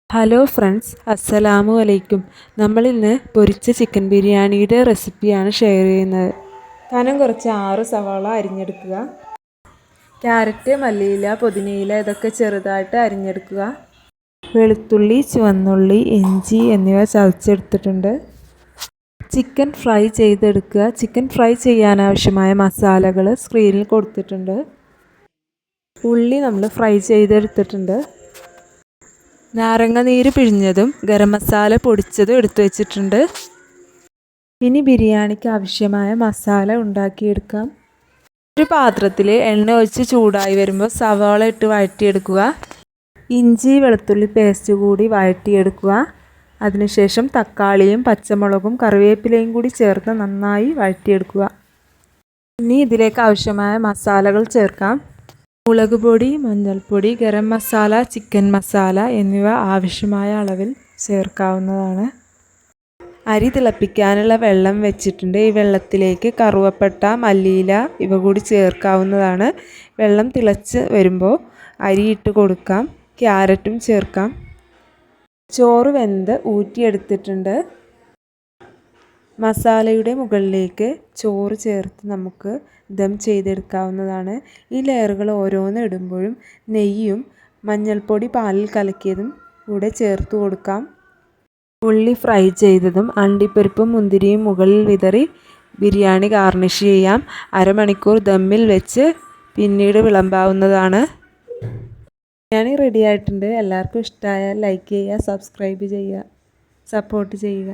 Hello friends, അസ്സലാമു അലൈക്കും. നമ്മളിന്ന് പൊരിച്ച ചിക്കൻ ബിരിയാണിയുടെ റെസിപ്പിയാണ് ഷെയർ ചെയ്യുന്നത്. കനം കുറച്ച് 6 സവാള അരിഞ്ഞെടുക്കുക. ക്യാരറ്റ്, മല്ലിയില, പുതിനയില ഇതൊക്കെ ചെറുതായിട്ട് അരിഞ്ഞെടുക്കുക. വെളുത്തുള്ളി, ചുവന്നുള്ളി, ഇഞ്ചി എന്നിവ ചതച്ചെടുത്തിട്ടുണ്ട്. ചിക്കൻ ഫ്രൈ ചെയ്തെടുക്കുക. ചിക്കൻ ഫ്രൈ ചെയ്യാനാവശ്യമായ മസാലകൾ സ്ക്രീനിൽ കൊടുത്തിട്ടുണ്ട്. ഉള്ളി നമ്മൾ ഫ്രൈ ചെയ്തെടുത്തിട്ടുണ്ട്. നാരങ്ങ നീര് പിഴിഞ്ഞതും ഗരം മസാല പൊടിച്ചതും എടുത്തു വെച്ചിട്ടുണ്ട്. ഇനി ബിരിയാണിക്ക് ആവശ്യമായ മസാല ഉണ്ടാക്കിയെടുക്കാം. ഒരു പാത്രത്തിൽ എണ്ണ ഒഴിച്ച് ചൂടായി വരുമ്പോൾ സവാള ഇട്ട് വഴറ്റിയെടുക്കുക. ഇഞ്ചി വെളുത്തുള്ളി പേസ്റ്റ് കൂടി വഴറ്റിയെടുക്കുക. അതിനുശേഷം തക്കാളിയും പച്ചമുളകും കറിവേപ്പിലയും കൂടി ചേർത്ത് നന്നായി വഴറ്റിയെടുക്കുക. ഇനി ഇതിലേക്ക് ആവശ്യമായ മസാലകൾ ചേർക്കാം. മുളക് പൊടി, മഞ്ഞൾപ്പൊടി, ഗരം മസാല, ചിക്കൻ മസാല എന്നിവ ആവശ്യമായ അളവിൽ ചേർക്കാവുന്നതാണ്. അരി തിളപ്പിക്കാനുള്ള വെള്ളം വെച്ചിട്ടുണ്ട്. ഈ വെള്ളത്തിലേക്ക് കറുവപ്പട്ട, മല്ലിയില ഇവ കൂടി ചേർക്കാവുന്നതാണ്. വെള്ളം തിളച്ച് വരുമ്പോൾ അരി ഇട്ട് കൊടുക്കാം. ക്യാരറ്റും ചേർക്കാം. ചോറ് വെന്ത് ഊറ്റിയെടുത്തിട്ടുണ്ട്. മസാലയുടെ മുകളിലേക്ക് ചോറ് ചേർത്ത് നമുക്ക് ദം ചെയ്തെടുക്കാവുന്നതാണ്. ഈ ലെയറുകൾ ഓരോന്ന് ഇടുമ്പോഴും നെയ്യും മഞ്ഞൾപ്പൊടി പാലിൽ കലക്കിയതും കൂടെ ചേർത്ത് കൊടുക്കാം. ഉള്ളി ഫ്രൈ ചെയ്തതും അണ്ടിപ്പരിപ്പും മുന്തിരിയും മുകളിൽ വിതറി ബിരിയാണി ഗാർണിഷ് ചെയ്യാം. അരമണിക്കൂർ ദമ്മിൽ വെച്ച് പിന്നീട് വിളമ്പാവുന്നതാണ്. ബിരിയാണി റെഡി ആയിട്ടുണ്ട്. എല്ലാവർക്കും ഇഷ്ടമായാൽ ലൈക്ക് ചെയ്യുക, സബ്സ്ക്രൈബ് ചെയ്യുക, സപ്പോർട്ട് ചെയ്യുക.